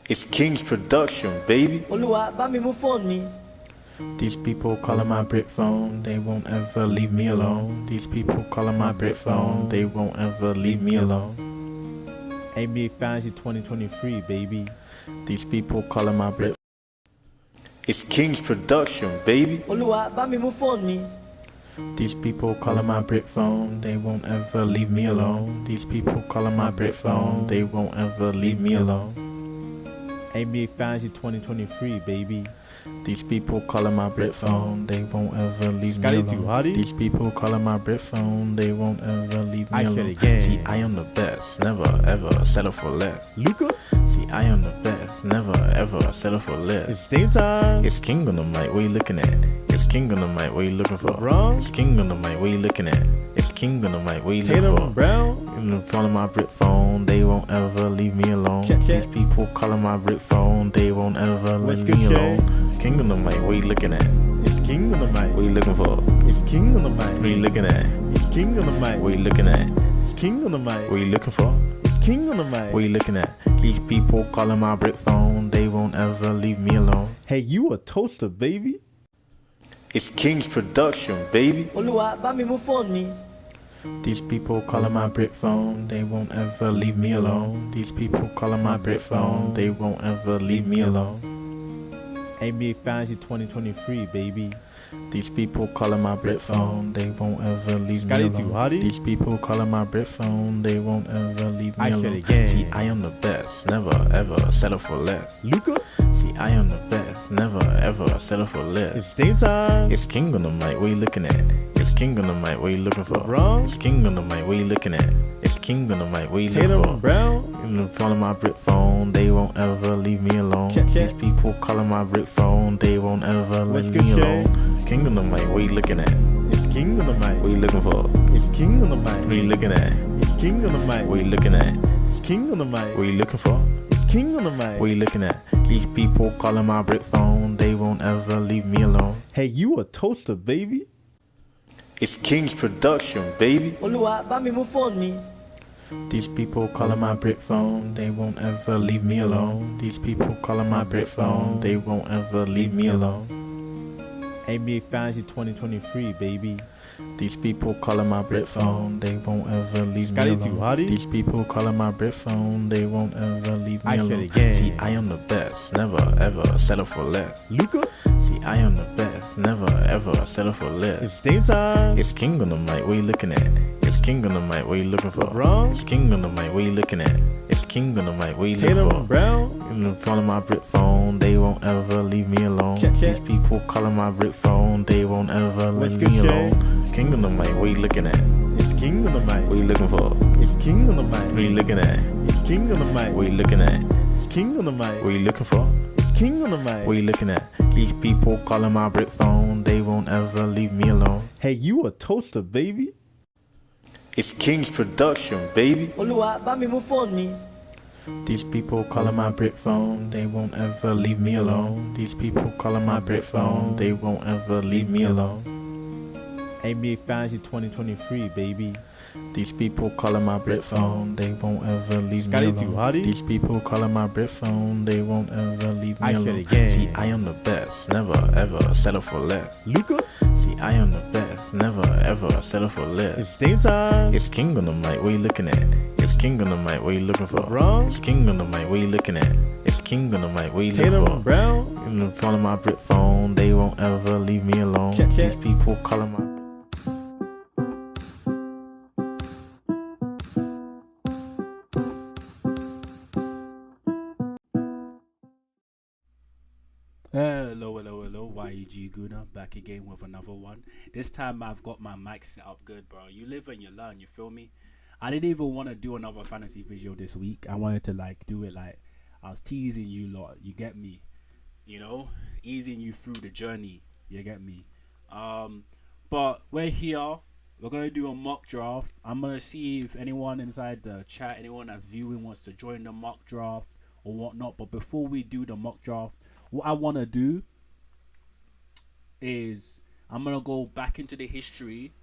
It's King's production, baby. Olúwa bá mi mú phone mi. These people calling my brick phone, they won't ever leave me alone. These people calling my brick phone, they won't ever leave me alone. NBA Fantasy 2023, baby. These people calling my brick. It's King's production, baby. Olúwa bá mi mú phone mi. These people calling my brick phone, they won't ever leave me alone. These people calling my brick phone, they won't ever leave me alone. NBA Fantasy 2023, baby. These people calling my brick phone, they won't ever leave me alone. These people calling my brick phone, they won't ever leave me alone. See, I am the best, never ever settle for less. Luca? See, I am the best, never ever settle for less. It's game time. It's King on the mic, what you looking at? It's King on the mic, what you looking for? Wrong. It's King on the mic, what you looking at? It's King on the mic, what you looking Tatum for? Brown? In front of my brick phone, they won't ever leave me alone. Check. These people calling my brick phone, they won't ever leave me alone. King on the mic, what you looking at? It's King on the mic. What you looking for? It's King on the mic. What you looking at? It's King on the mic. What you looking at? It's King on the mic. What you looking for? It's King on the mic. What you looking at? These people calling my brick phone, they won't ever leave me alone. Hey, you a toaster, baby. It's King's production, baby. Olúwa bá mi mú phone mi. These people calling my brick phone, they won't ever leave me alone. These people calling my brick phone, they won't ever leave me alone. NBA Fantasy 2023, baby. These people calling my brick phone, they won't ever leave me alone. These people calling my brick phone, they won't ever leave me alone. See, I am the best, never ever settle for less. Luca? See, I am the best, never ever settle for less. It's game time. It's King on the mic, what you looking at? It's King on the mic, what you looking for? Wrong. It's King on the mic, what you looking at? It's King on the mic, what you looking Tatum for? Brown? In front of my brick phone, they won't ever leave me alone. Check. These people calling my brick phone, they won't ever leave me alone. King on the mic, what you looking at? It's King on the mic. What you looking for? It's King on the mic. What you looking at? It's King on the mic. What you looking at? It's King on the mic. What you looking for? It's King on the mic. What you looking at? These people calling my brick phone, they won't ever leave me alone. Hey, you a toaster, baby. It's King's production, baby. Olúwa bá mi mú phone mi. These people calling my brick phone, they won't ever leave me alone. These people calling my brick phone, they won't ever leave me alone. NBA Fantasy 2023, baby. These people calling my brick phone, they won't ever leave me alone. These people calling my brick phone, they won't ever leave me alone. See, I am the best, never ever settle for less. Luca? See, I am the best, never ever settle for less. It's game time. It's King on the mic, what you looking at? It's King on the mic, what you looking for? Wrong. It's King on the mic, what you looking at? It's King on the mic, what you looking Tatum for? Brown? In front of my brick phone, they won't ever leave me alone. Check. These people calling my brick phone, they won't ever leave me alone. King on the mic, what you looking at? It's King on the mic. What you looking for? It's King on the mic. What you looking at? It's King on the mic. What you looking at? It's King on the mic. What you looking for? It's King on the mic. What you looking at? These people calling my brick phone, they won't ever leave me alone. Hey, you a toaster, baby. It's King's production, baby. Olúwa bá mi mú phone mi. These people calling my brick phone, they won't ever leave me alone. These people calling my brick phone, they won't ever leave me alone. NBA Fantasy 2023, baby. These people calling my brick phone, they won't ever leave me alone. These people calling my brick phone, they won't ever leave me alone. See, I am the best, never ever settle for less. Luca? See, I am the best, never ever settle for less. It's game time. It's King on the mic, what you looking at? It's King on the mic, what you looking for? Wrong. It's King on the mic, what you looking at? It's King on the mic, what you looking Tatum for? Brown? In front of my brick phone, they won't ever leave me alone. Check. These people calling my. Hello, yeggooner, back again with another one. This time I've got my mic set up good, bro. You live and you learn, you feel me? I didn't even want to do another fantasy video this week. I wanted to do it like I was teasing you lot, you get me? You know, easing you through the journey, you get me? But we're here. We're going to do a mock draft. I'm going to see if anyone inside the chat, anyone that's viewing wants to join the mock draft or whatnot. But before we do the mock draft, what I want to do is I'm going to go back into the history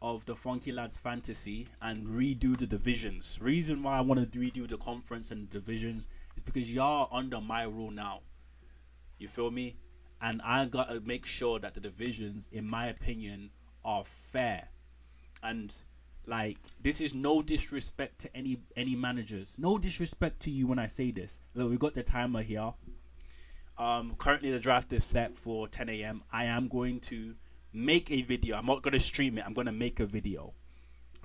of the Funky Lads Fantasy and redo the divisions. Reason why I want to redo the conference and the divisions is because y'all are under my rule now. You feel me? And I gotta make sure that the divisions, in my opinion, are fair. And like, this is no disrespect to any managers. No disrespect to you when I say this. Look, we got the timer here. Currently the draft is set for 10 a.m. I am going to make a video. I'm not going to stream it. I'm going to make a video.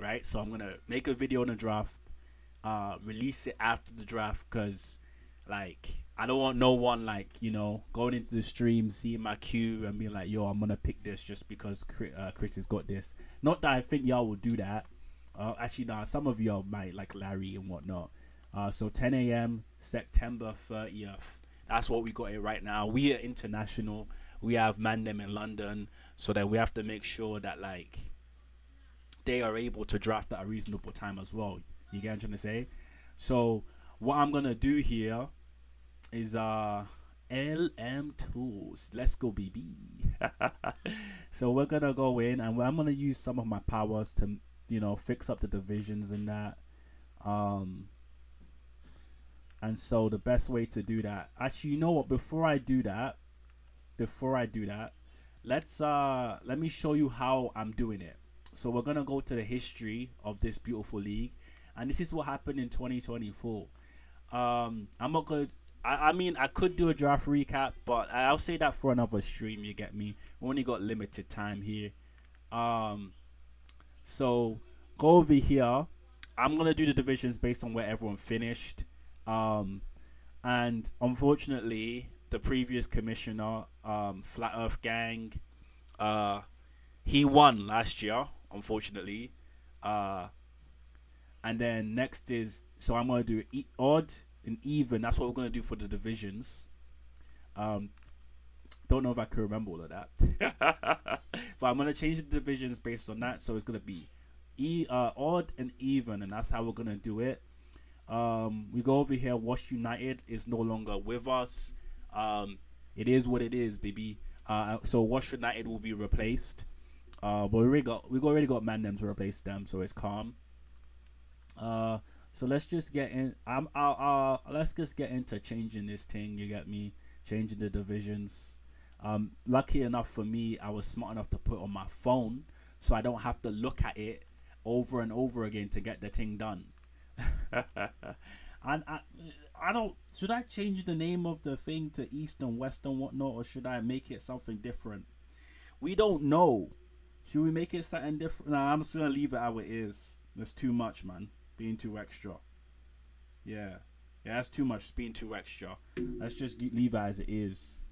Right? So I'm going to make a video on the draft. Release it after the draft. Because, like, I don't want no one, like, you know, going into the stream, seeing my queue and being like, yo, I'm going to pick this just because Chris has got this. Not that I think y'all will do that. Actually, nah, some of y'all might, like Larry and whatnot. So 10 a.m. September 30th. That's what we got here right now. We are international. We have Mandem in London. So that we have to make sure that, like, they are able to draft at a reasonable time as well. You get what I'm trying to say? So what I'm going to do here is LM Tools. Let's go, BB. So we're going to go in and I'm going to use some of my powers to, you know, fix up the divisions and that. And so the best way to do that, actually, you know what, before I do that, let me show you how I'm doing it. So we're going to go to the history of this beautiful league, and this is what happened in 2024. I'm not going to, I mean, I could do a draft recap, but I'll say that for another stream, you get me? We only got limited time here. So go over here. I'm going to do the divisions based on where everyone finished. And unfortunately, the previous commissioner, Flat Earth Gang, he won last year, unfortunately. And then next is, so I'm going to do odd and even. That's what we're going to do for the divisions. Don't know if I can remember all of that. But I'm going to change the divisions based on that. So it's going to be odd and even, and that's how we're going to do it. We go over here. Wash United is no longer with us. It is what it is, baby. So Wash United will be replaced. But we already got Mandem to replace them, so it's calm. So let's just get in. Let's just get into changing this thing. You get me? Changing the divisions. Lucky enough for me, I was smart enough to put it on my phone, so I don't have to look at it over and over again to get the thing done. And I don't. Should I change the name of the thing to East and West and whatnot, or should I make it something different? We don't know. Should we make it something different? Nah, I'm just gonna leave it how it is. That's too much, man. Being too extra. Yeah, that's too much. Being too extra. Let's just leave it as it is.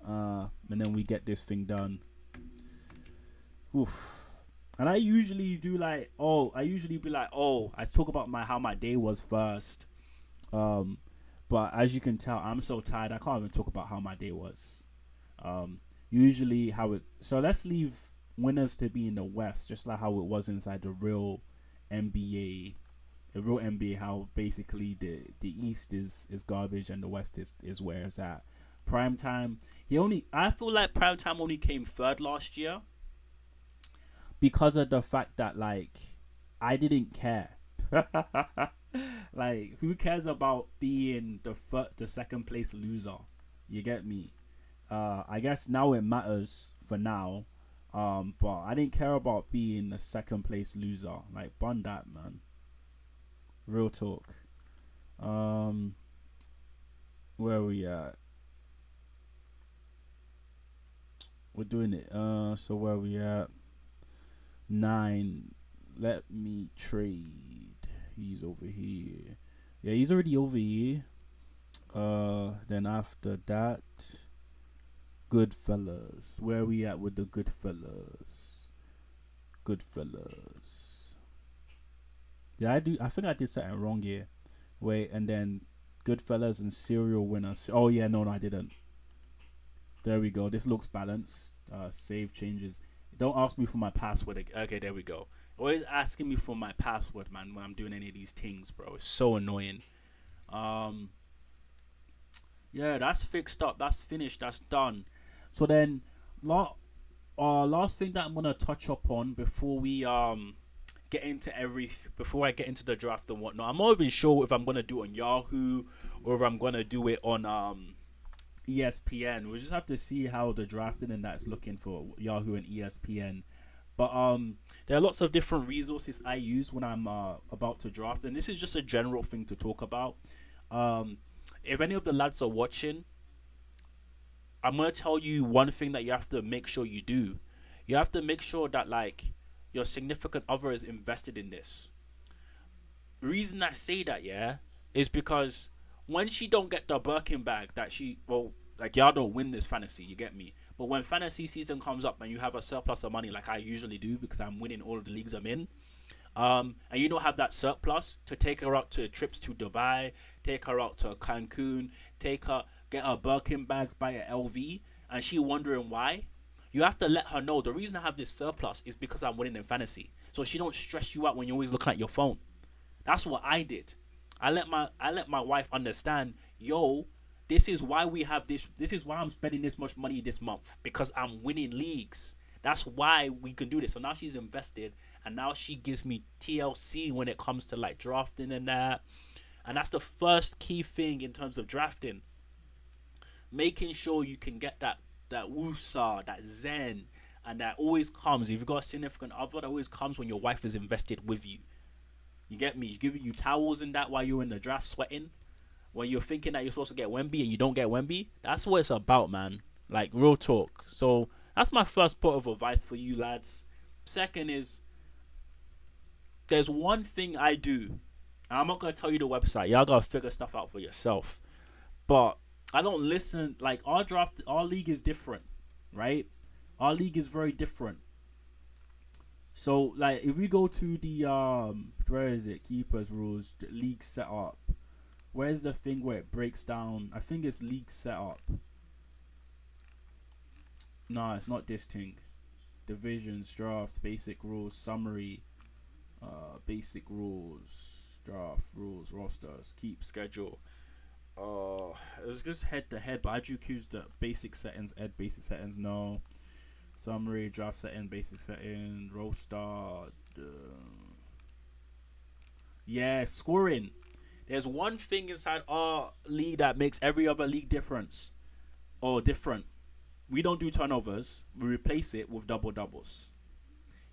And then we get this thing done. Oof. And I usually do I talk about how my day was first. But as you can tell, I'm so tired I can't even talk about how my day was. Usually so let's leave winners to be in the West, just like how it was inside the real NBA. The real NBA, how basically the East is garbage and the West is where it's at. Primetime, I feel like Primetime only came third last year, because of the fact that, like, I didn't care. Like, who cares about being the second place loser? You get me? I guess now it matters for now. But I didn't care about being the second place loser. Like, bun that, man. Real talk. Where are we at? We're doing it. So where are we at? 9. Let me trade. He's over here. Yeah, he's already over here. Then after that, Goodfellas. Where are we at with the Goodfellas? Goodfellas. Yeah, I think I did something wrong here. Wait, and then Goodfellas and Serial Winners. Oh yeah, no, I didn't. There we go. This looks balanced. Save changes. Don't ask me for my password. Okay, there we go. Always asking me for my password, man, when I'm doing any of these things, bro. It's so annoying. Yeah, that's fixed up. That's finished. That's done. So then, Last thing that I'm gonna touch upon before we get into before I get into the draft and whatnot. I'm not even sure if I'm gonna do it on Yahoo or if I'm gonna do it on ESPN. We'll just have to see how the drafting and that's looking for Yahoo and ESPN. But there are lots of different resources I use when I'm about to draft, and this is just a general thing to talk about. If any of the lads are watching, I'm gonna tell you one thing that you have to make sure you do. You have to make sure that like your significant other is invested in this. The reason I say that, yeah, is because when she don't get the Birkin bag that like y'all don't win this fantasy, you get me. But when fantasy season comes up and you have a surplus of money, like I usually do because I'm winning all of the leagues I'm in, and you don't have that surplus to take her out to trips to Dubai, take her out to Cancun, get her Birkin bags, buy a LV, and she wondering why. You have to let her know the reason I have this surplus is because I'm winning in fantasy, so she don't stress you out when you're always looking at your phone. That's what I did. I let my wife understand, yo, this is why we have this. This is why I'm spending this much money this month because I'm winning leagues. That's why we can do this. So now she's invested, and now she gives me TLC when it comes to like drafting and that. And that's the first key thing in terms of drafting. Making sure you can get that woosah, that zen, and that always comes. If you've got a significant other, that always comes when your wife is invested with you. You get me? She's giving you towels and that while you're in the draft sweating. When you're thinking that you're supposed to get Wemby and you don't get Wemby. That's what it's about, man. Like, real talk. So, that's my first part of advice for you lads. Second is, there's one thing I do. I'm not going to tell you the website. Y'all got to figure stuff out for yourself. But I don't listen. Like, our league is different, right? Our league is very different. So, like, if we go to the, where is it? Keepers rules, the league setup. Where's the thing where it breaks down? I think it's league setup. No, it's not this thing. Divisions, drafts, basic rules, summary, basic rules, draft rules, rosters, keep schedule. It was just head to head, but I do choose the basic settings, basic settings, no. Summary, draft setting, basic setting, roster. Yeah, scoring. There's one thing inside our league that makes every other league different. We don't do turnovers. We replace it with double doubles.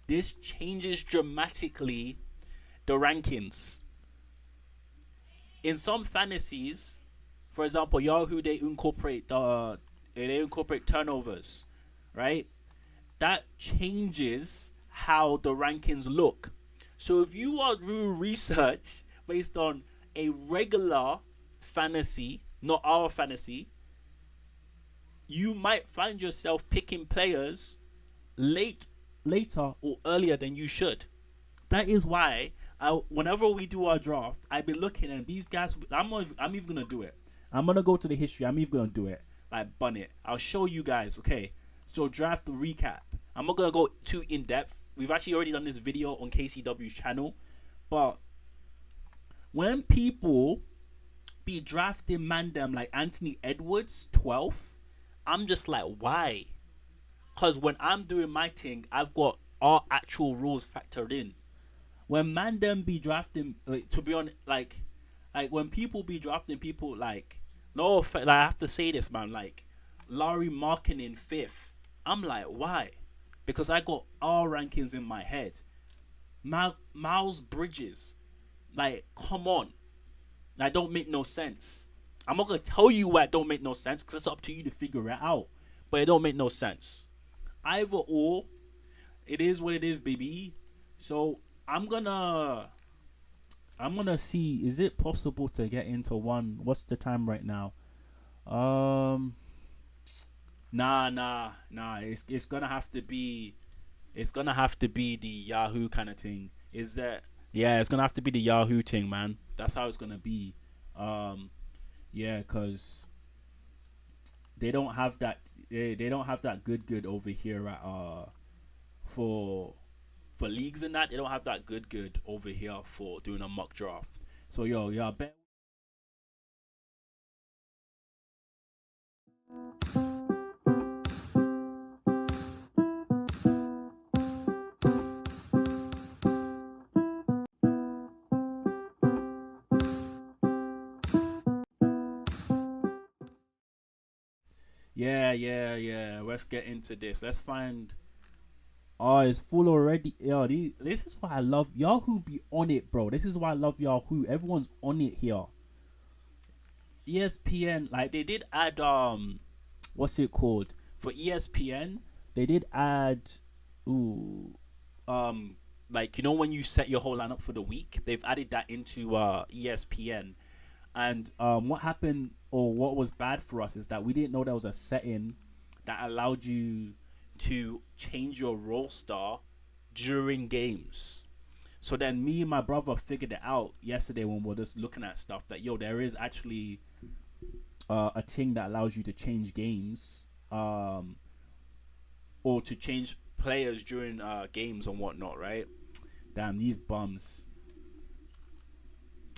This changes dramatically the rankings. In some fantasies, for example, Yahoo, they incorporate turnovers, right? That changes how the rankings look. So if you are doing research based on a regular fantasy, not our fantasy, you might find yourself picking players later or earlier than you should. That is why whenever we do our draft, I be looking and these guys. I'm even gonna do it. I'm gonna go to the history. I'm even gonna do it. Like bun it. I'll show you guys. Okay. So draft recap. I'm not gonna go too in depth. We've actually already done this video on KCW's channel, but when people be drafting mandem like Anthony Edwards 12th, I'm just like, why? Because when I'm doing my thing, I've got our actual rules factored in. When mandem be drafting, like, to be honest, like when people be drafting people like, no, like, I have to say this, man, like Larry Markkinen 5th, I'm like, why? Because I got our rankings in my head. Miles Bridges, like, come on. That don't make no sense. I'm not going to tell you why it don't make no sense because it's up to you to figure it out. But it don't make no sense. Either or, it is what it is, baby. So, I'm gonna see, is it possible to get into one? What's the time right now? Nah. It's gonna have to be the Yahoo kind of thing. Is that? Yeah, it's gonna have to be the Yahoo thing, man. That's how it's gonna be. Yeah, cause they don't have that. They don't have that good over here at for leagues and that. They don't have that good over here for doing a mock draft. So I bet. Yeah. Let's get into this. Let's find. Oh, it's full already. Yo, this is why I love Yahoo. Be on it, bro. This is why I love Yahoo. Everyone's on it here. ESPN, like they did add what's it called for ESPN? They did add, ooh, like when you set your whole lineup for the week, they've added that into ESPN. And what happened or what was bad for us is that we didn't know there was a setting that allowed you to change your roster during games. So then me and my brother figured it out yesterday when we were just looking at stuff that there is actually a thing that allows you to change games or to change players during games and whatnot, right? Damn, these bums.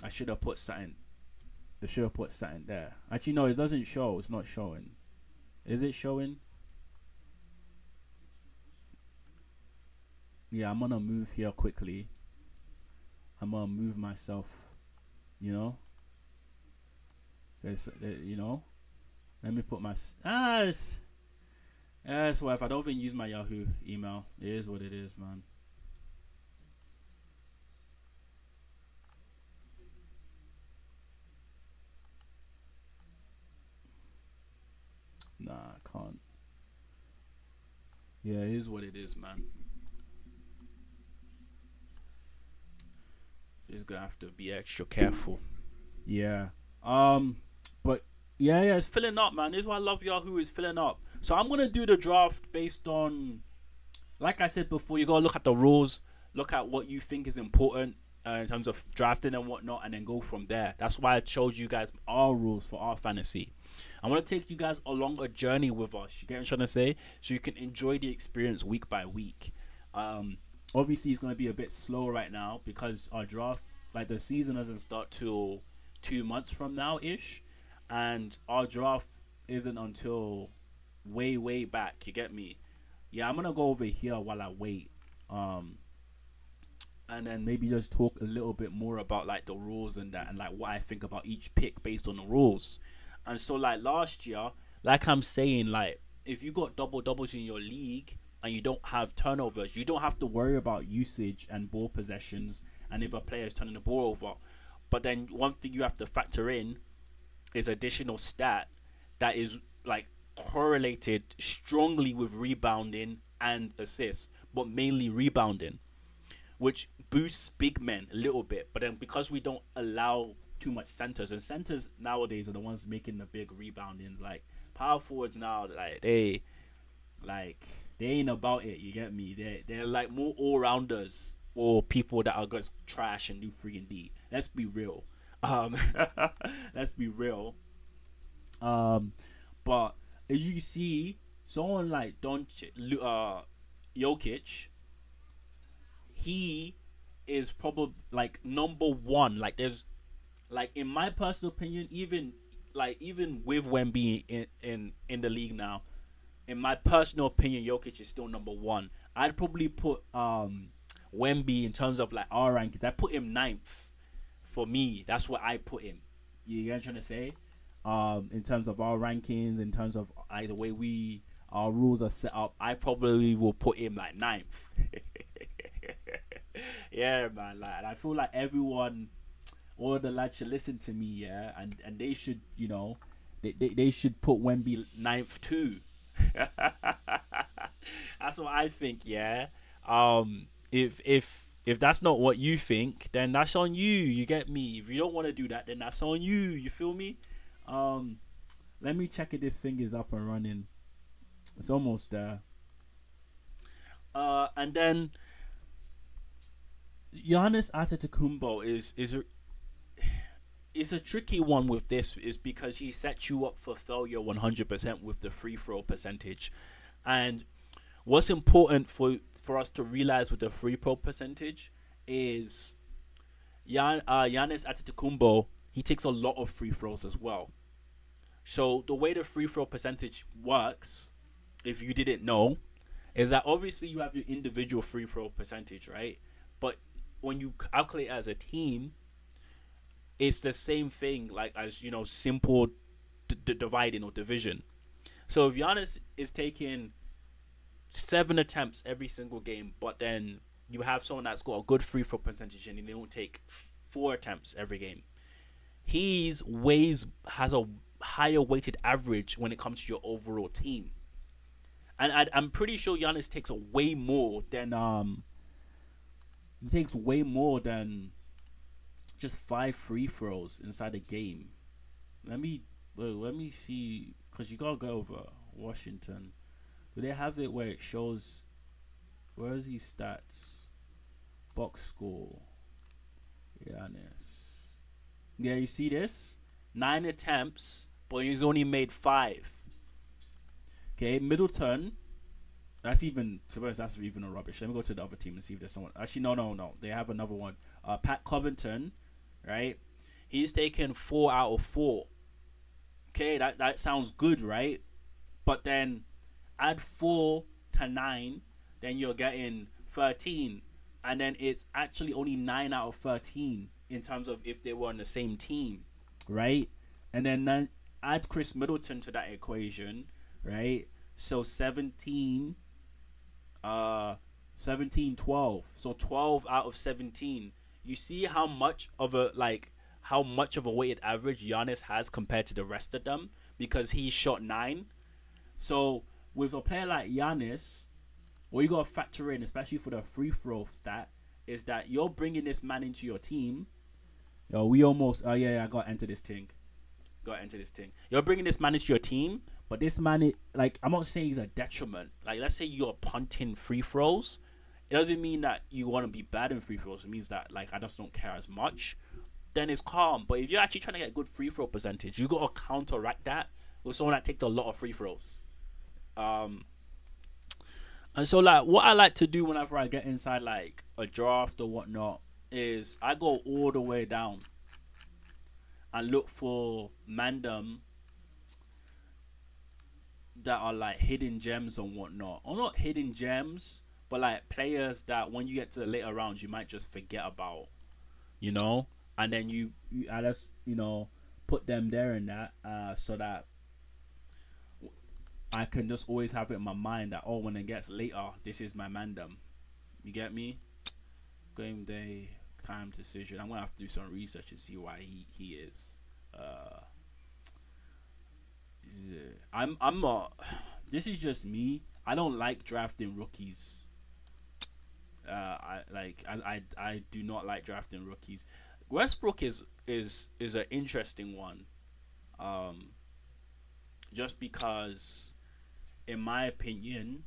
I should have put something. They should have put something there. Actually, no, it doesn't show. It's not showing. Is it showing? Yeah, I'm gonna move here quickly. I'm gonna move myself, There's, let me put my that's why if I don't even use my Yahoo email, it is what it is, man. Nah, I can't. Yeah, it is what it is, man. Just gonna have to be extra careful. Yeah. But yeah, it's filling up, man. This is why I love Yahoo. Is filling up. So I'm gonna do the draft based on, like I said before, you gotta look at the rules, look at what you think is important in terms of drafting and whatnot, and then go from there. That's why I showed you guys our rules for our fantasy. I want to take you guys along a journey with us. You get what I'm trying to say? So you can enjoy the experience week by week. Obviously, it's going to be a bit slow right now because our draft, like the season doesn't start till 2 months from now-ish. And our draft isn't until way back. You get me? Yeah, I'm going to go over here while I wait. And then maybe just talk a little bit more about like the rules and that, and like what I think about each pick based on the rules. And so like last year, like I'm saying, like if you got doubles in your league and you don't have turnovers, you don't have to worry about usage and ball possessions and if a player is turning the ball over. But then one thing you have to factor in is additional stat that is like correlated strongly with rebounding and assists, but mainly rebounding, which boosts big men a little bit. But then because we don't allow too much centers, and centers nowadays are the ones making the big reboundings, like power forwards now, like they ain't about it. You get me? They're like more all-rounders or people that are just trash and do 3 and D. Let's be real. Let's be real. But as you see, someone like Jokic, he is probably like number one. Like there's, like in my personal opinion, even with Wemby in the league now, in my personal opinion, Jokic is still number one. I'd probably put Wemby in terms of like our rankings. I put him 9th for me. That's what I put him. You get what I'm trying to say? In terms of our rankings, in terms of the way our rules are set up, I probably will put him like 9th. Yeah, man. Like I feel like all the lads should listen to me, yeah, and they should, they should put Wemby 9th too. That's what I think, yeah. If that's not what you think, then that's on you. You get me? If you don't want to do that, then that's on you. You feel me? Let me check if this thing is up and running. It's almost there. And then Giannis Antetokounmpo is a tricky one with this, is because he sets you up for failure 100% with the free throw percentage. And what's important for us to realize with the free throw percentage is Giannis Antetokounmpo, he takes a lot of free throws as well. So the way the free throw percentage works, if you didn't know, is that obviously you have your individual free throw percentage, right? But when you calculate as a team, it's the same thing, like as simple dividing or division. So if Giannis is taking 7 attempts every single game, but then you have someone that's got a good free throw percentage and they don't take 4 attempts every game, has a higher weighted average when it comes to your overall team. And I'm pretty sure Giannis takes way more than just 5 free throws inside a game. Let me see, because you gotta go over Washington. Do they have it where it shows? Where is his stats? Box score. Giannis. Yeah, you see this? 9 attempts, but he's only made 5. Okay, Middleton. That's even a rubbish. Let me go to the other team and see if there's someone. Actually, no. They have another one. Pat Covington, right? He's taken 4 out of 4. Okay, that sounds good, right? But then add 4 to 9, then you're getting 13, and then it's actually only 9 out of 13 in terms of if they were on the same team, right? And then add Chris Middleton to that equation, right? So 17, 12. So 12 out of 17. You see how much of a weighted average Giannis has compared to the rest of them, because he shot 9. So with a player like Giannis, what you gotta factor in, especially for the free throw stat, is that you're bringing this man into your team. Yo, we almost. I gotta enter this thing. You're bringing this man into your team, but this man, I'm not saying he's a detriment. Like, let's say you're punting free throws. It doesn't mean that you want to be bad in free throws. It means that, I just don't care as much. Then it's calm. But if you're actually trying to get good free throw percentage, you gotta counteract that with someone that takes a lot of free throws. And so, what I like to do whenever I get inside, a draft or whatnot, is I go all the way down and look for mandem that are, hidden gems and whatnot. Or not hidden gems, but, players that when you get to the later rounds, you might just forget about, And then I just, put them there in that, so that I can just always have it in my mind that, when it gets later, this is my mandem. You get me? Game day, time decision. I'm going to have to do some research and see why he is. I'm not. This is just me. I don't like drafting rookies. I do not like drafting rookies. Westbrook is an interesting one. Just because, in my opinion,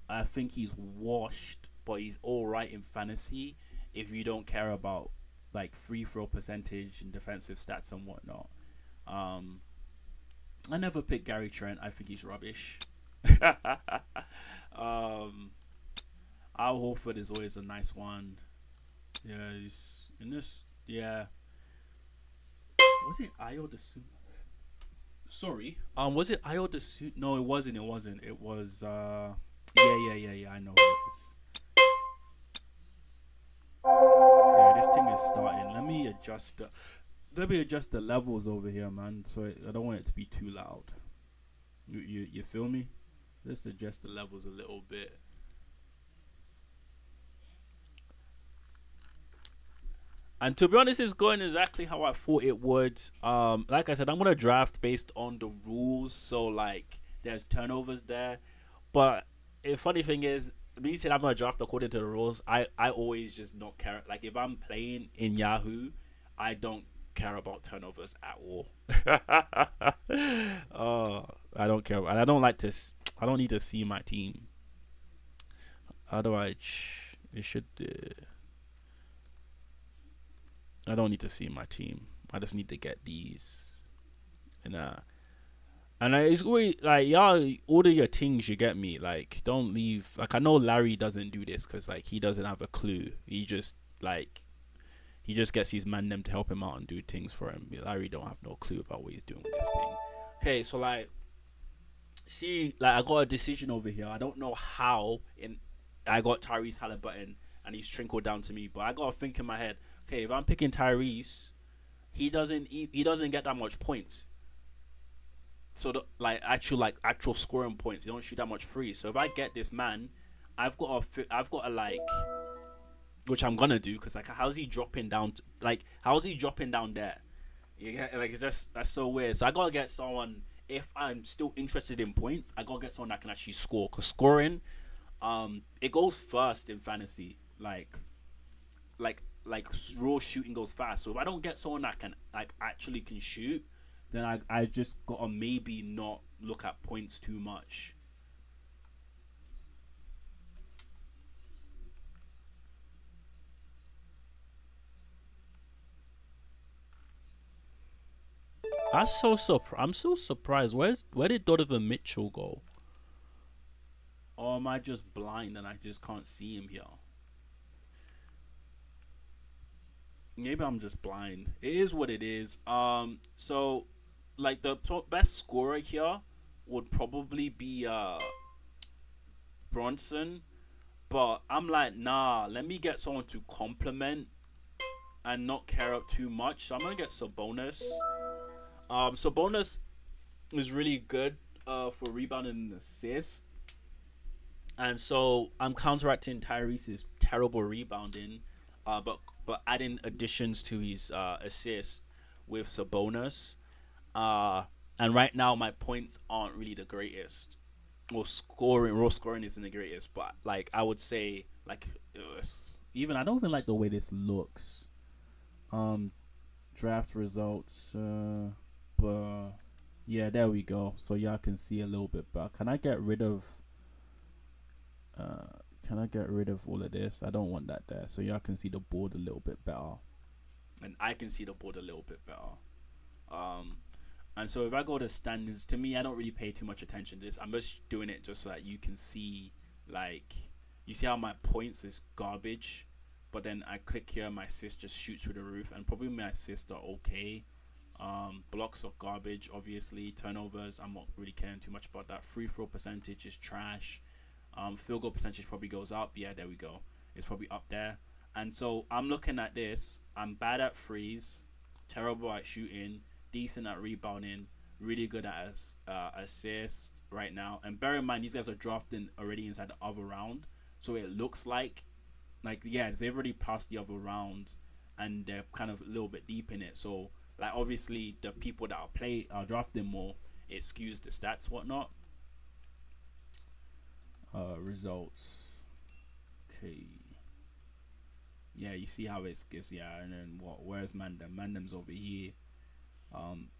I think he's washed, but he's alright in fantasy if you don't care about free throw percentage and defensive stats and whatnot. I never picked Gary Trent. I think he's rubbish. Al Horford is always a nice one. Yeah, he's in this. Yeah. Was it Ayo Dosunmu? Sorry. Was it Ayo Dosunmu? No, it wasn't. It was. Yeah. I know who it is. Yeah, this thing is starting. Let me adjust the levels over here, man. So I don't want it to be too loud. You feel me? Let's adjust the levels a little bit. And to be honest, it's going exactly how I thought it would. Like I said, I'm gonna draft based on the rules. So there's turnovers there. But the funny thing is, me saying I'm gonna draft according to the rules, I always just not care. If I'm playing in Yahoo, I don't care about turnovers at all. I don't care, and I don't like to. I don't need to see my team. How do I? It should. I don't need to see my team. I just need to get these, and it's always y'all order your things. You get me? Don't leave. I know Larry doesn't do this because he doesn't have a clue. He just gets his man them to help him out and do things for him. Larry don't have no clue about what he's doing with this thing. Okay, so see, I got a decision over here. I don't know how. I got Tyrese Halliburton and he's trickled down to me, but I gotta think in my head. Okay, if I'm picking Tyrese, he doesn't get that much points. So the actual scoring points, they don't shoot that much free. So if I get this man, I've got to like, which I'm gonna do, because like how's he dropping down how's he dropping down there? Yeah, like it's just, that's so weird. So I gotta get someone, if I'm still interested in points, I gotta get someone that can actually score, because scoring, it goes first in fantasy. Like raw shooting goes fast. So if I don't get someone that can actually can shoot, then I just gotta maybe not look at points too much. I'm so surprised. Where did Donovan Mitchell go? Or am I just blind and I just can't see him here? Maybe I'm just blind. It is what it is. So like the best scorer here would probably be Bronson, but I'm like, nah, let me get someone to complement and not care up too much. So I'm gonna get Sabonis. Sabonis is really good for rebounding and assist, and so I'm counteracting Tyrese's terrible rebounding, but adding additions to his assists with Sabonis. And right now my points aren't really the greatest, or raw scoring isn't the greatest, but like I would say like even I don't even like the way this looks. Draft results, but yeah, there we go. So y'all can see a little bit better. Can I get rid of all of this? I don't want that there, so y'all can see the board a little bit better, and I can see the board a little bit better. And so if I go to standards, to me, I don't really pay too much attention to this. I'm just doing it just so that you can see, like, you see how my points is garbage, but then I click here, my assist just shoots through the roof, and probably my assists are okay. Blocks are garbage, obviously. Turnovers, I'm not really caring too much about that. Free throw percentage is trash. Field goal percentage probably goes up. Yeah, there we go. It's probably up there. And so I'm looking at this. I'm bad at threes, terrible at shooting, decent at rebounding, really good at assist right now. And bear in mind, these guys are drafting already inside the other round, so it looks like yeah, they've already passed the other round, and they're kind of a little bit deep in it. So like obviously the people that are drafting more, it skews the stats, whatnot. Results. Okay. Yeah, you see how it's yeah, and then where's Mandem? Mandem's over here.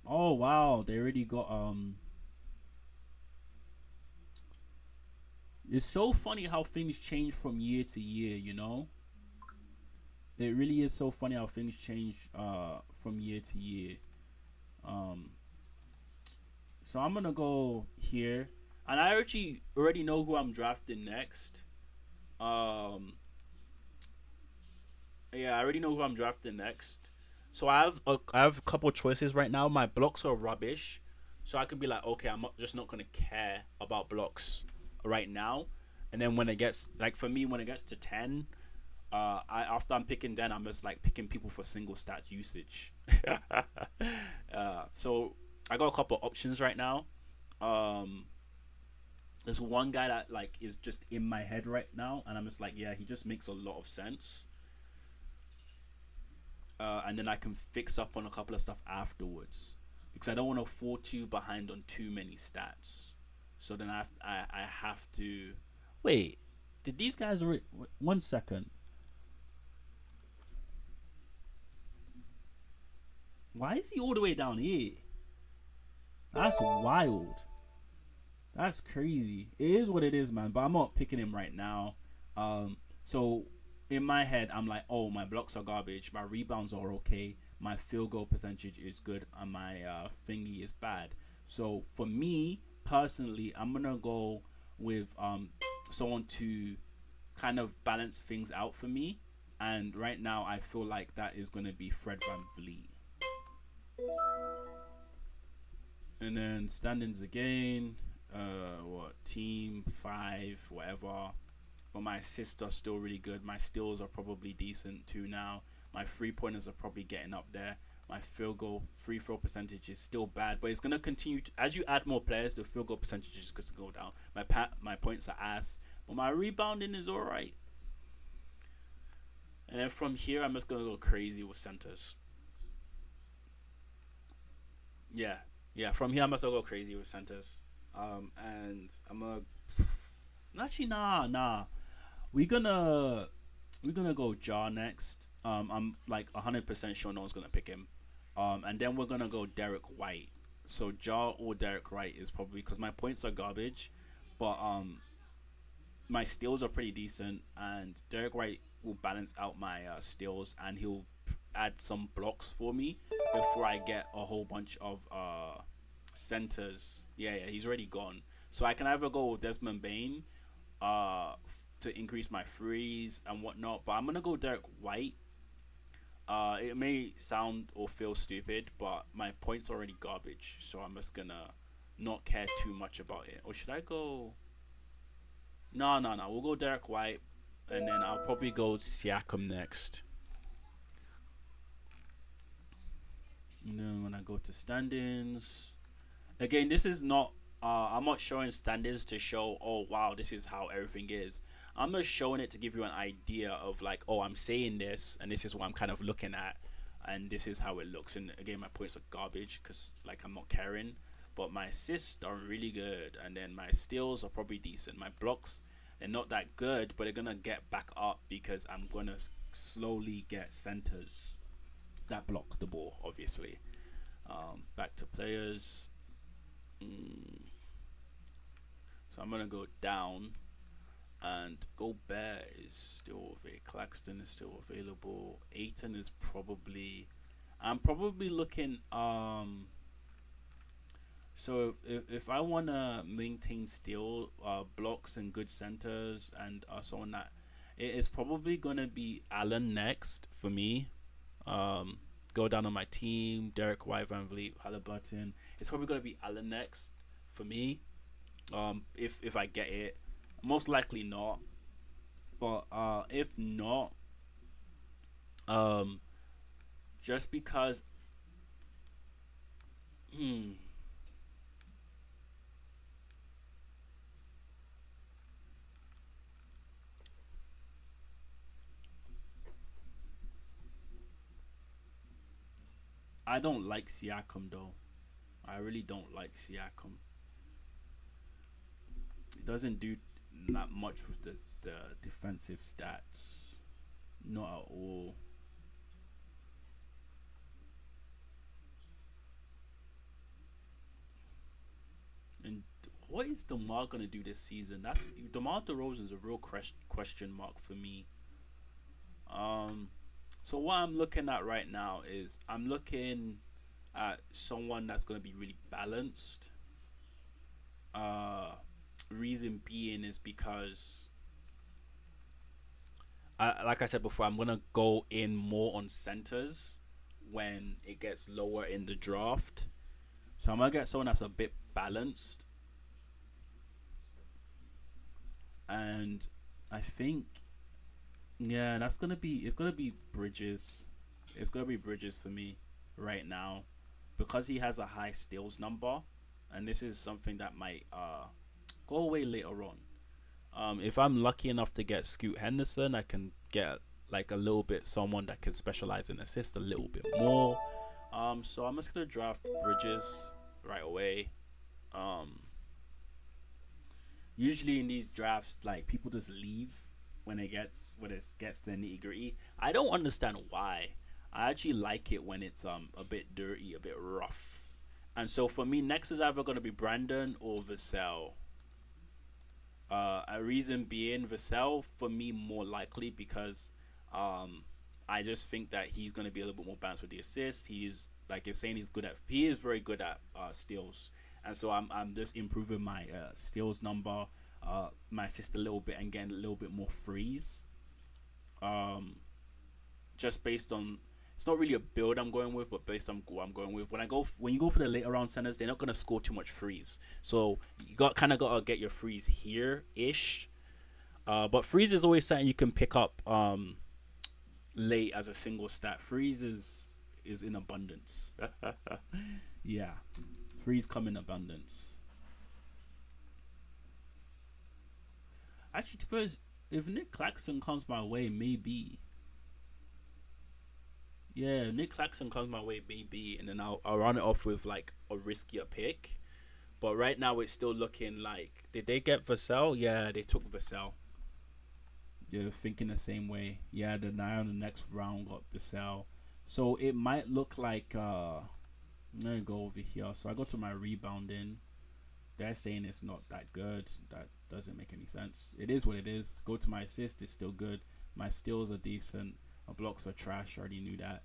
Oh wow, they already got it's so funny how things change from year to year, you know? It really is so funny how things change from year to year. So I'm gonna go here, and I actually already know who I'm drafting next. Yeah, I already know who I'm drafting next. So I have a couple of choices right now. My blocks are rubbish, so I can be like, okay, I'm just not gonna care about blocks right now. And then when it gets, like for me, when it gets to 10, after I'm picking 10, I'm just like picking people for single stat usage. So I got a couple of options right now. There's one guy that like is just in my head right now, and I'm just like, yeah, he just makes a lot of sense. And then I can fix up on a couple of stuff afterwards, because I don't want to fall too behind on too many stats. So then I have to wait. Did these guys 1 second? Why is he all the way down here? That's wild. That's crazy. It is what it is, man. But I'm not picking him right now. So in my head, I'm like, oh, my blocks are garbage. My rebounds are okay. My field goal percentage is good, and my thingy is bad. So for me personally, I'm gonna go with someone to kind of balance things out for me. And right now, I feel like that is gonna be Fred VanVleet. And then standings again. Team 5, whatever. But my assists are still really good. My steals are probably decent too now. My 3-pointers are probably getting up there. My free throw percentage is still bad, but it's gonna continue to, as you add more players, the field goal percentage is going to go down. My points are ass, but my rebounding is all right. And then from here, I'm just gonna go crazy with centers. Yeah, From here, I'm just gonna go crazy with centers. And I'm gonna actually nah. We're gonna go Jar next. I'm like 100% sure no one's gonna pick him. And then we're gonna go Derek White. So Jar or Derek White is probably, because my points are garbage, but my steals are pretty decent, and Derek White will balance out my steals, and he'll add some blocks for me before I get a whole bunch of centers. Yeah, he's already gone. So I can either go with Desmond Bain to increase my freeze and whatnot, but I'm gonna go Derek White. It may sound or feel stupid, but my points are already garbage, so I'm just gonna not care too much about it. Or should I go? No. We'll go Derek White, and then I'll probably go Siakam next. And then when I go to standings, again, this is not. I'm not showing standings to show, oh wow, this is how everything is. I'm just showing it to give you an idea of like, oh, I'm saying this, and this is what I'm kind of looking at, and this is how it looks. And again, my points are garbage because like I'm not caring, but my assists are really good, and then my steals are probably decent. My blocks, they're not that good, but they're gonna get back up because I'm gonna slowly get centers that block the ball, obviously. Back to players. So I'm gonna go down, and Gobert is still available. Claxton is still available. Ayton is probably. I'm probably looking. So if I wanna maintain steal blocks and good centers and so on, that it is probably gonna be Allen next for me. Go down on my team. Derek White, Van Vliet, Halliburton. It's probably gonna be Allen next for me. If I get it, most likely not. But if not, just because, I don't like Siakam though. I really don't like Siakam. It doesn't do that much with the defensive stats. Not at all. And what is DeMar gonna do this season? That's DeMar DeRozan's a real question mark for me. So what I'm looking at right now is I'm looking at someone that's gonna be really balanced. Reason being is because, like I said before, I'm gonna go in more on centers when it gets lower in the draft. So I'm gonna get someone that's a bit balanced, and I think, yeah, it's gonna be Bridges. It's gonna be Bridges for me right now, because he has a high steals number, and this is something that might go away later on. If I'm lucky enough to get Scoot Henderson, I can get like a little bit someone that can specialize in assist a little bit more. So I'm just gonna draft Bridges right away. Usually in these drafts, like, people just leave when it gets to the nitty gritty. I don't understand why. I actually like it when it's a bit dirty, a bit rough. And so for me, next is either gonna be Brandon or Vassell. A reason being, Vassell for me more likely because I just think that he's gonna be a little bit more balanced with the assists. He's, like you're saying, he is very good at steals, and so I'm just improving my steals number, my assist a little bit, and getting a little bit more frees. Just based on, it's not really a build I'm going with, but based on what I'm going with. When you go for the later round centers, they're not gonna score too much frees, so you gotta get your frees here ish. But frees is always something you can pick up late as a single stat. Freeze is is in abundance. Yeah, threes come in abundance. Actually, to be honest, if Nick Claxton comes my way, maybe. Yeah, Nick Claxton comes my way, maybe, and then I'll run it off with like a riskier pick. But right now it's still looking like, did they get Vassell? Yeah, they took Vassell. They're thinking the same way. Yeah, the Nile on the next round got Vassell. So it might look like I'm gonna go over here. So I go to my rebounding. They're saying it's not that good. That doesn't make any sense. It is what it is. Go to my assist, it's still good. My steals are decent. My blocks are trash. I already knew that.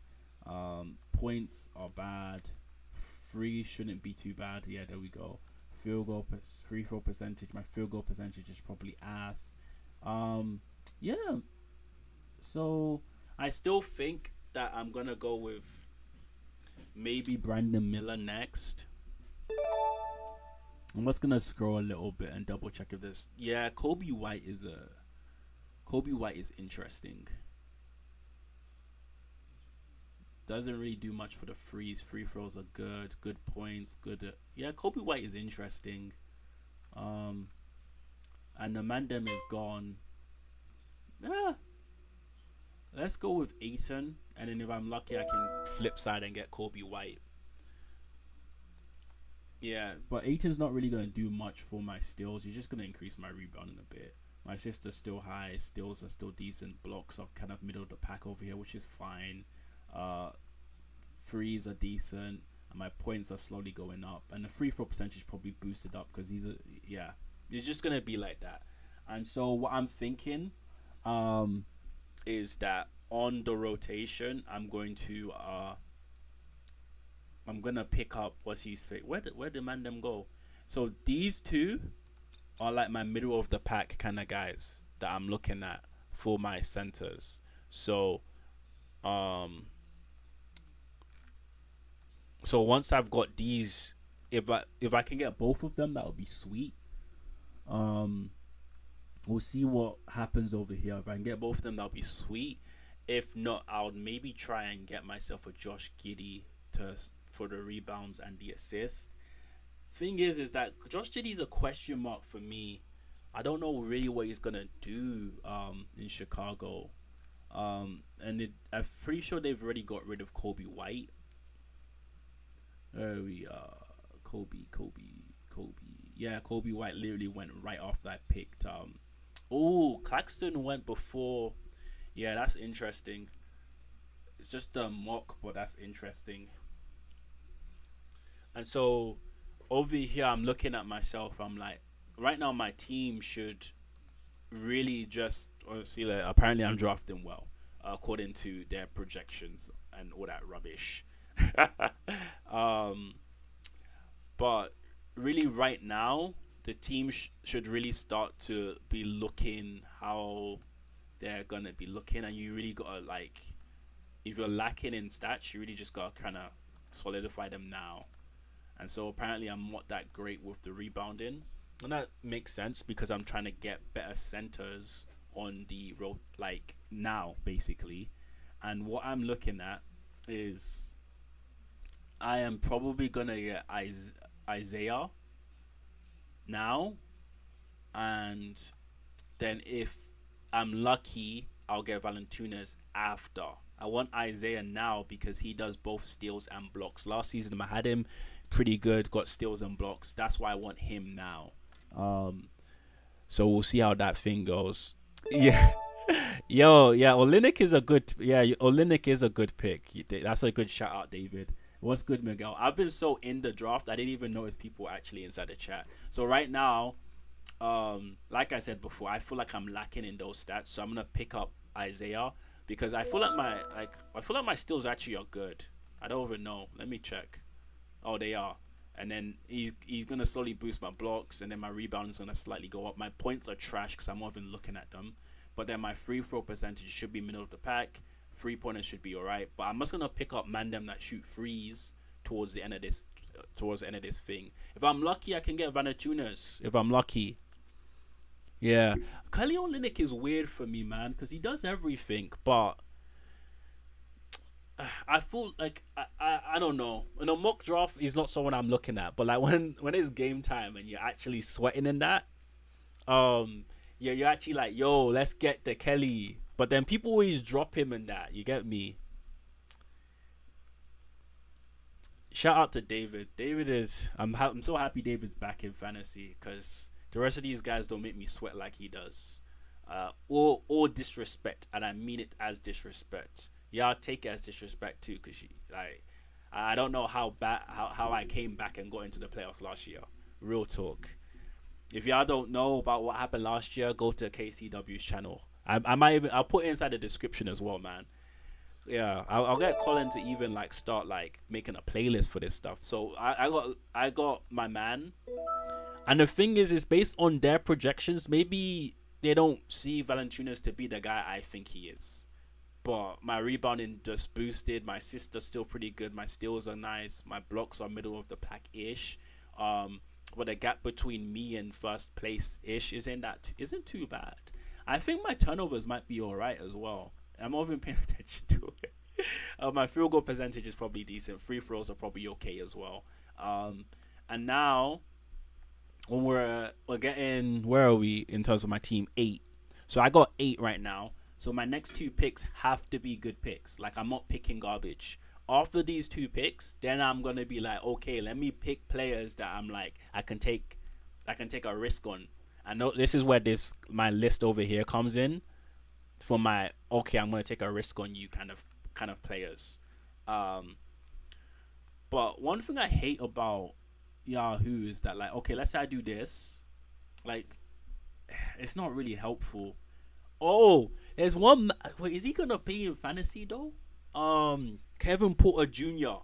Points are bad. Free shouldn't be too bad. Yeah, there we go. Free throw percentage. My field goal percentage is probably ass. Yeah. So I still think that I'm gonna go with maybe Brandon Miller next. I'm just gonna scroll a little bit and double check if this. Yeah, Kobe White is interesting. Doesn't really do much for the frees. Free throws are good. Good points. Good. Yeah, Kobe White is interesting. And the Mandem is gone. Yeah. Let's go with Aiton, and then if I'm lucky, I can flip side and get Kobe White. Yeah, but Aiton's not really going to do much for my steals. He's just going to increase my rebounding a bit. My assist's still high. Steals are still decent. Blocks are kind of middle of the pack over here, which is fine. Frees are decent. And my points are slowly going up. And the free throw percentage is probably boosted up because it's just going to be like that. And so what I'm thinking is that on the rotation, I'm going to pick up what's his fate. Where did Mandem go? So these two are like my middle of the pack kind of guys that I'm looking at for my centers. So once I've got these, if I can get both of them, that would be sweet. We'll see what happens over here. If I can get both of them, that'll be sweet. If not, I'll maybe try and get myself a Josh Giddey for the rebounds and the assist. Thing is that Josh Giddey's a question mark for me. I don't know really what he's gonna do in Chicago. I'm pretty sure they've already got rid of Kobe White. There we are. Kobe. Yeah, Kobe White literally went right after I picked. Claxton went before. Yeah, that's interesting. It's just a mock, but that's interesting. And so over here, I'm looking at myself. I'm like, right now, my team should really just see. Like, apparently, I'm drafting well according to their projections and all that rubbish. But really, right now, the team should really start to be looking how they're gonna be looking, and you really gotta like, if you're lacking in stats, you really just gotta kind of solidify them now. And so apparently I'm not that great with the rebounding, and that makes sense because I'm trying to get better centers on the road, like now basically. And what I'm looking at is I am probably gonna get Isaiah now, and then if I'm lucky, I'll get Valanciunas after. I want Isaiah now because he does both steals and blocks. Last season I had him pretty good, got steals and blocks. That's why I want him now. So we'll see how that thing goes. Yeah. Olynyk is a good pick. That's a good shout out, David. What's good, Miguel? I've been so in the draft, I didn't even notice people actually inside the chat. So right now, like I said before, I feel like I'm lacking in those stats. So I'm gonna pick up Isaiah because I feel like my steals actually are good. I don't even know. Let me check. Oh, they are. And then he's gonna slowly boost my blocks, and then my rebound is gonna slightly go up. My points are trash because I'm not even looking at them. But then my free throw percentage should be middle of the pack. 3-pointers should be alright. But I'm just gonna pick up Mandem that shoot threes towards the end of this thing. If I'm lucky, I can get Valanciunas. If I'm lucky. Yeah, Kelly Olynyk is weird for me, man, because he does everything, but I feel like I don't know. In a mock draft, he's not someone I'm looking at. But like when it's game time and you're actually sweating in that, you're actually like, yo, let's get the Kelly. But then people always drop him in that. You get me? Shout out to David. David is I'm so happy David's back in fantasy because the rest of these guys don't make me sweat like he does. Or disrespect, and I mean it as disrespect. Y'all take it as disrespect too, cause like I don't know how I came back and got into the playoffs last year. Real talk. If y'all don't know about what happened last year, go to KCW's channel. I'll put it inside the description as well, man. Yeah, I'll get Colin to even like start like making a playlist for this stuff. So I got my man, and the thing is, it's based on their projections. Maybe they don't see Valanciunas to be the guy I think he is, but my rebounding just boosted. My sister's still pretty good. My steals are nice. My blocks are middle of the pack ish. But the gap between me and first place ish isn't too bad. I think my turnovers might be alright as well. I'm not even paying attention to it. My field goal percentage is probably decent. Free throws are probably okay as well. And now when we're getting, where are we in terms of my team? 8. So I got 8 right now. So my next 2 picks have to be good picks. Like, I'm not picking garbage. After these 2 picks, then I'm gonna be like, okay, let me pick players that I'm like I can take a risk on. I know this is where my list over here comes in for my okay, I'm gonna take a risk on you kind of players. But one thing I hate about Yahoo is that, like, okay, let's say I do this, like, it's not really helpful. Oh, there's one. Wait, is he gonna be in fantasy though? Kevin Porter Jr.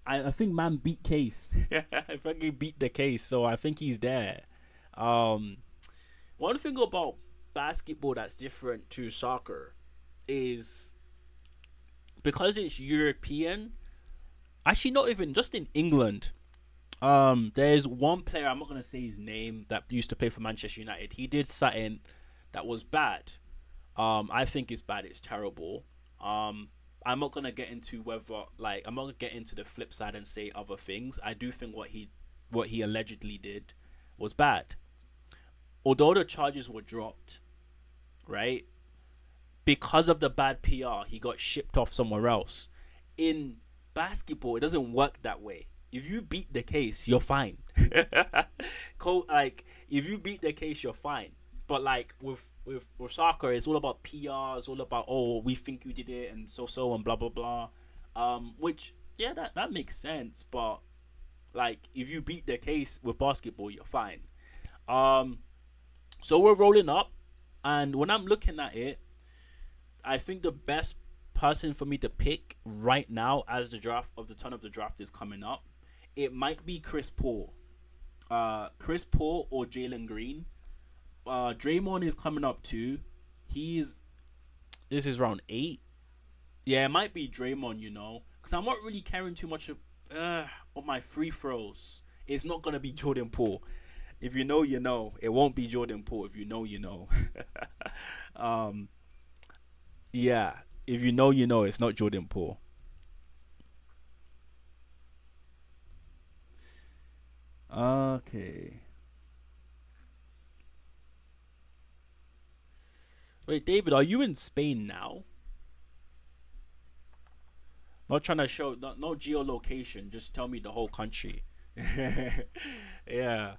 I think man beat Case. I think he beat the Case, so I think he's there. One thing about basketball that's different to soccer is because it's European. Actually, not even just in England. There's one player, I'm not gonna say his name, that used to play for Manchester United. He did something that was bad. I think it's bad. It's terrible. I'm not gonna get into I'm not gonna get into the flip side and say other things. I do think what he allegedly did was bad. Although the charges were dropped, right? Because of the bad PR, he got shipped off somewhere else. In basketball, it doesn't work that way. If you beat the case, you're fine. Like, if you beat the case, you're fine. But like with soccer, it's all about PR. It's all about, oh, we think you did it and so and blah blah blah. Which, yeah, that makes sense. But like, if you beat the case with basketball, you're fine. So we're rolling up, and when I'm looking at it, I think the best person for me to pick right now, as the turn of the draft is coming up, it might be Chris Paul. Chris Paul or Jalen Green. Draymond is coming up too. This is round 8. Yeah, it might be Draymond, because I'm not really caring too much about my free throws. It's not gonna be Jordan Poole. If you know, you know. It won't be Jordan Poole. If you know, you know. Yeah. If you know, you know. It's not Jordan Poole. Okay. Wait, David, are you in Spain now? Not trying to show, no geolocation. Just tell me the whole country. Yeah.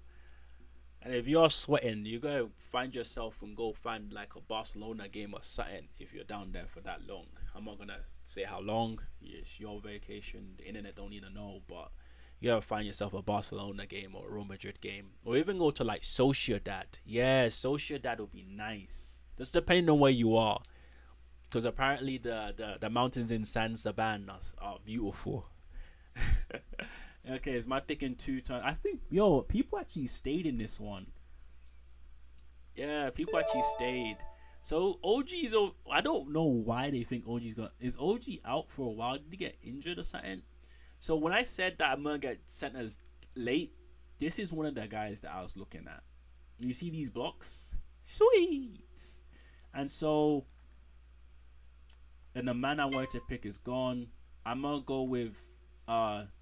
And if you're sweating, you gotta find yourself and go find like a Barcelona game or something if you're down there for that long. I'm not gonna say how long. It's your vacation. The internet don't need to know, but you gotta find yourself a Barcelona game or a Real Madrid game, or even go to like Sociedad. Yeah, Sociedad would be nice. Just depending on where you are, because apparently the mountains in San Sebastian are beautiful. Okay, it's my pick in 2 turns. I think, people actually stayed in this one. Yeah, people actually stayed. So OG's, I don't know why they think is OG out for a while? Did he get injured or something? So when I said that I'm gonna get sent as late, this is one of the guys that I was looking at. You see these blocks? Sweet. And so, and the man I wanted to pick is gone. I'm gonna go with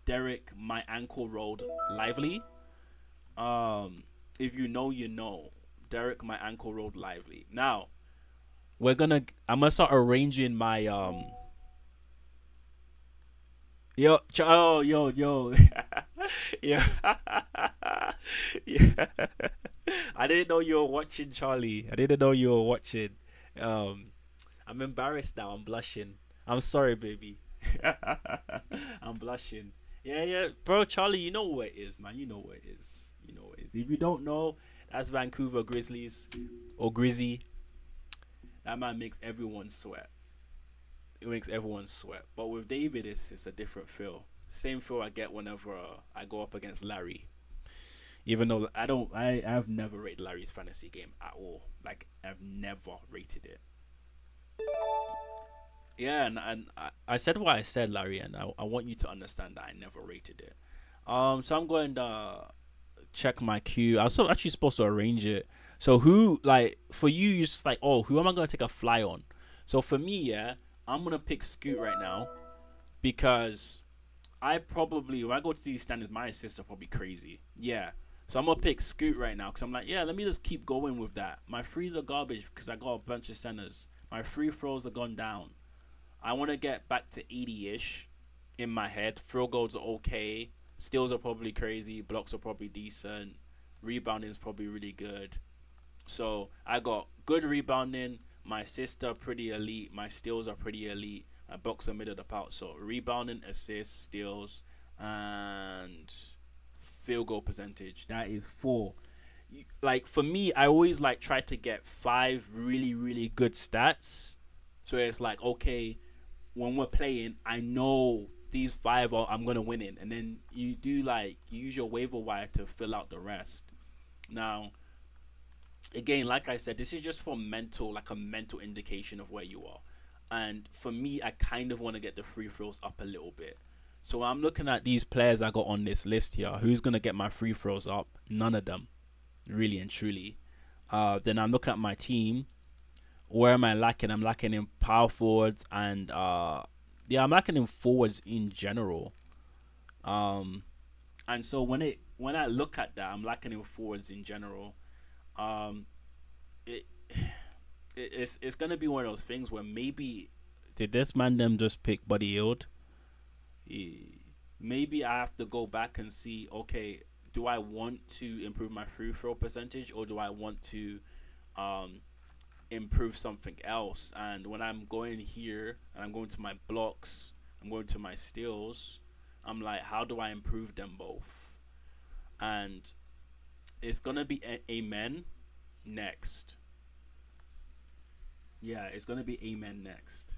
Derek. My ankle rolled lively. If you know, you know. Derek, my ankle rolled lively. Now I'm gonna start arranging my Yo, yo. Yeah. Yeah. I didn't know you were watching, Charlie. I didn't know you were watching. Um, I'm embarrassed now. I'm blushing. I'm sorry, baby. I'm blushing. Yeah, bro, Charlie. You know what it is, man. You know what it is. You know what it is. If you don't know, that's Vancouver Grizzlies or Grizzy. That man makes everyone sweat. It makes everyone sweat. But with David, it's a different feel. Same feel I get whenever I go up against Larry. Even though I've never rated Larry's fantasy game at all. Like, I've never rated it. Yeah, and I said what I said, Larry, and I want you to understand that I never rated it. So I'm going to check my queue. I was actually supposed to arrange it. So who, like, for you, you're just like, oh, who am I going to take a fly on? So for me, yeah, I'm going to pick Scoot right now because I probably, when I go to these standards, my assists are probably crazy. Yeah. So I'm going to pick Scoot right now because I'm like, yeah, let me just keep going with that. My threes are garbage because I got a bunch of centers. My free throws are gone down. I want to get back to 80-ish in my head. Field goals are okay. Steals are probably crazy. Blocks are probably decent. Rebounding is probably really good. So I got good rebounding. My assists are pretty elite. My steals are pretty elite. My blocks are middle of the pack. So rebounding, assists, steals, and field goal percentage. That is 4. Like, for me, I always like try to get 5 really, really good stats. So it's like, okay, when we're playing, I know these 5 I'm gonna win in, and then you use your waiver wire to fill out the rest. Now, again, like I said, this is just for a mental indication of where you are. And for me, I kind of want to get the free throws up a little bit. So I'm looking at these players I got on this list here. Who's gonna get my free throws up? None of them, really and truly. Then I'm looking at my team. Where am I lacking? I'm lacking in power forwards and I'm lacking in forwards in general. And so when I look at that, I'm lacking in forwards in general. It's gonna be one of those things where maybe did this man them just pick Buddy Hield? Maybe I have to go back and see. Okay, do I want to improve my free throw percentage or do I want to improve something else? And when I'm going here and I'm going to my blocks, I'm going to my steals, I'm like, how do I improve them both? And it's gonna be Amen next. Yeah, it's gonna be Amen next.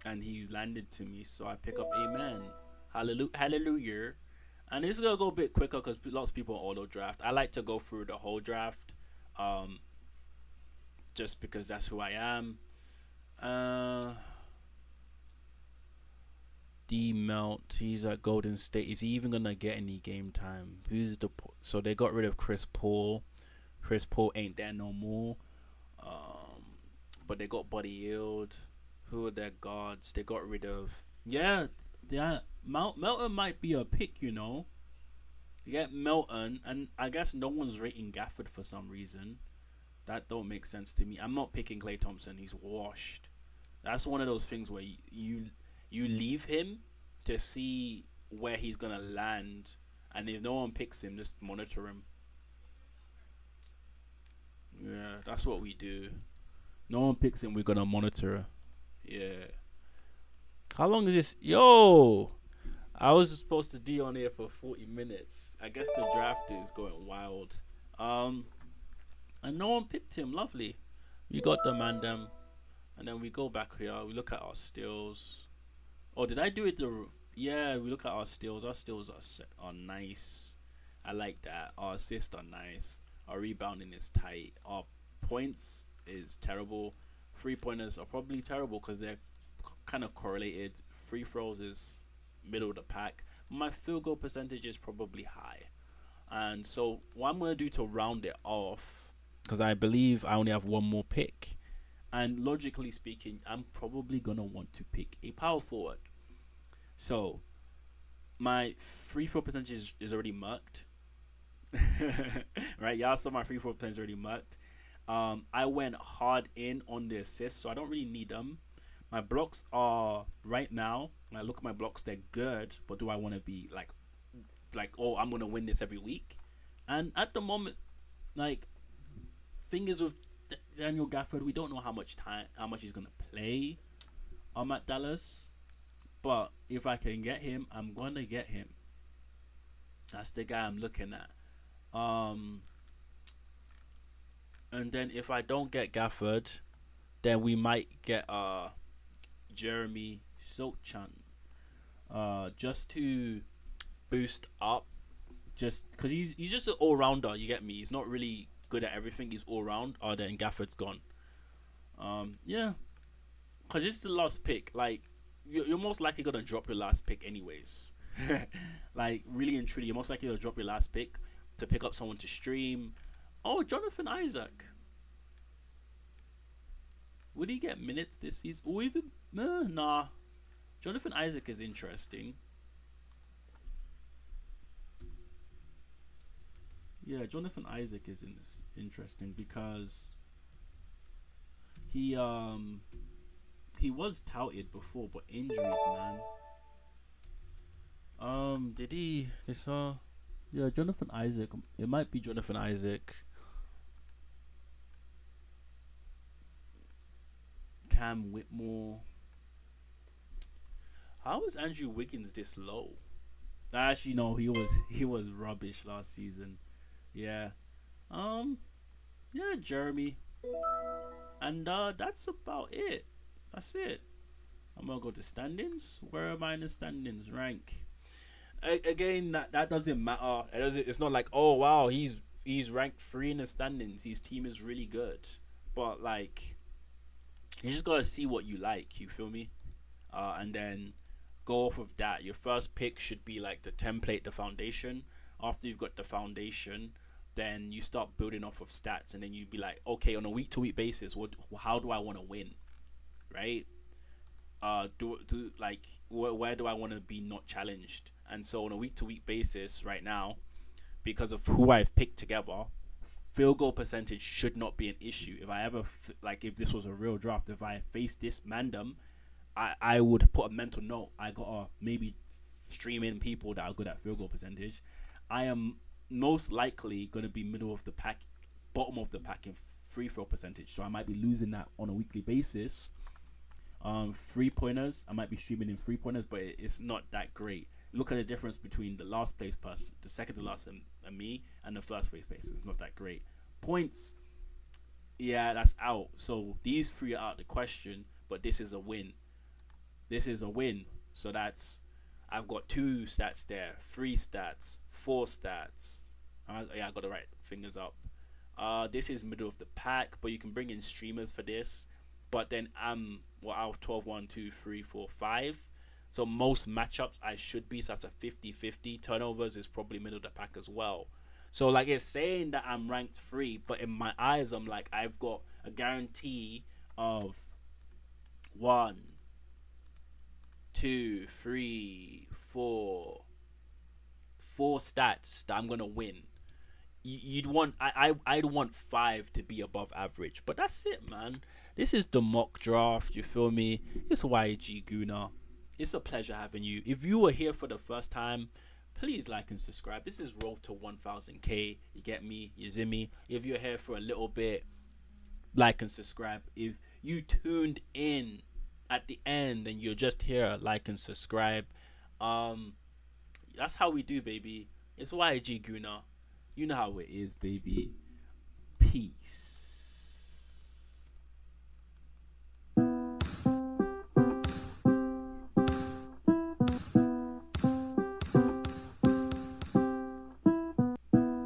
And he landed to me, so I pick up Amen. Hallelujah. And this is gonna go a bit quicker because lots of people auto draft. I like to go through the whole draft, just because that's who I am. D Melt, he's at Golden State. Is he even gonna get any game time? So they got rid of Chris Paul. Chris Paul ain't there no more. But they got Buddy Hield. Who are their guards? They got rid of Melton might be a pick, you know. You get Melton, and I guess no one's rating Gafford for some reason. That don't make sense to me. I'm not picking Klay Thompson. He's washed. That's one of those things where you leave him to see where he's gonna land, and if no one picks him, just monitor him. Yeah, that's what we do. No one picks him, we're gonna monitor. Yeah. How long is this? Yo, I was supposed to be on here for 40 minutes. I guess the draft is going wild. And no one picked him. Lovely. We got the Mandem, and then we go back here. We look at our steals. Oh, did I do it? Yeah, we look at our steals. Our steals are nice. I like that. Our assists are nice. Our rebounding is tight. Our points is terrible. 3-pointers are probably terrible because they're kind of correlated. Free throws is middle of the pack. My field goal percentage is probably high. And so what I'm going to do to round it off, because I believe I only have one more pick, And logically speaking, I'm probably gonna want to pick a power forward. So my free throw percentage is already marked. Right, y'all saw my free throw percentage already marked. I went hard in on the assists, so I don't really need them. My blocks are right now. When I look at my blocks, they're good, but do I want to be like, oh, I'm gonna win this every week? And at the moment, like, thing is with Daniel Gafford, we don't know how much he's gonna play. At Dallas, but if I can get him, I'm gonna get him. That's the guy I'm looking at. And then if I don't get Gafford, then we might get Jeremy Sochan, just to boost up, just because he's just an all rounder. You get me? He's not really good at everything. He's all round. Then Gafford's gone. Yeah, because it's the last pick. Like you're most likely gonna drop your last pick anyways. Like really and truly, you're most likely to drop your last pick to pick up someone to stream. Oh, Jonathan Isaac. Would he get minutes this season? Or even nah. Jonathan Isaac is interesting. Yeah, Jonathan Isaac is interesting because he was touted before, but injuries, man. Did he? They saw. Yeah, Jonathan Isaac. It might be Jonathan Isaac. Cam Whitmore. How is Andrew Wiggins this low? Actually, no, he was rubbish last season. Yeah. Yeah, Jeremy. And that's about it. That's it. I'm gonna go to standings. Where am I in the standings? Rank. Again, that doesn't matter. It's not like, oh wow, he's ranked 3 in the standings. His team is really good. But like, you just gotta see what you like. You feel me? And then go off of that. Your first pick should be like the template, the foundation. After you've got the foundation, then you start building off of stats, and then you'd be like, okay, on a week to week basis, how do I want to win, right? Where do I want to be not challenged? And so on a week to week basis, right now, because of who I've picked together, field goal percentage should not be an issue. If I ever if this was a real draft, if I faced this mandem, I would put a mental note. I gotta maybe stream in people that are good at field goal percentage. I am most likely going to be middle of the pack, bottom of the pack in free throw percentage. So I might be losing that on a weekly basis. 3-pointers, I might be streaming in 3-pointers, but it's not that great. Look at the difference between the last place person, the second to last, and me, and the first place person. It's not that great. Points, yeah, that's out. So these 3 are out of the question, but this is a win. This is a win. So I've got 2 stats there, 3 stats, 4 stats. I got the right fingers up. This is middle of the pack, but you can bring in streamers for this. But then I'm out of 12, 1, 2, 3, 4, 5. So most matchups I should be. So that's a 50-50. Turnovers is probably middle of the pack as well. So like it's saying that I'm ranked 3, but in my eyes I'm like I've got a guarantee of 1, 2, 3, 4 stats that I'm gonna win. I'd want 5 to be above average, but that's it, man. This is the mock draft. You feel me? It's yeggooner. It's a pleasure having you. If you were here for the first time, please like and subscribe. This is road to 1000k. You get me? You see me? If you're here for a little bit, like and subscribe. If you tuned in at the end and you're just here, like and subscribe. That's how we do, baby. It's yeggooner. You know how it is, baby. Peace.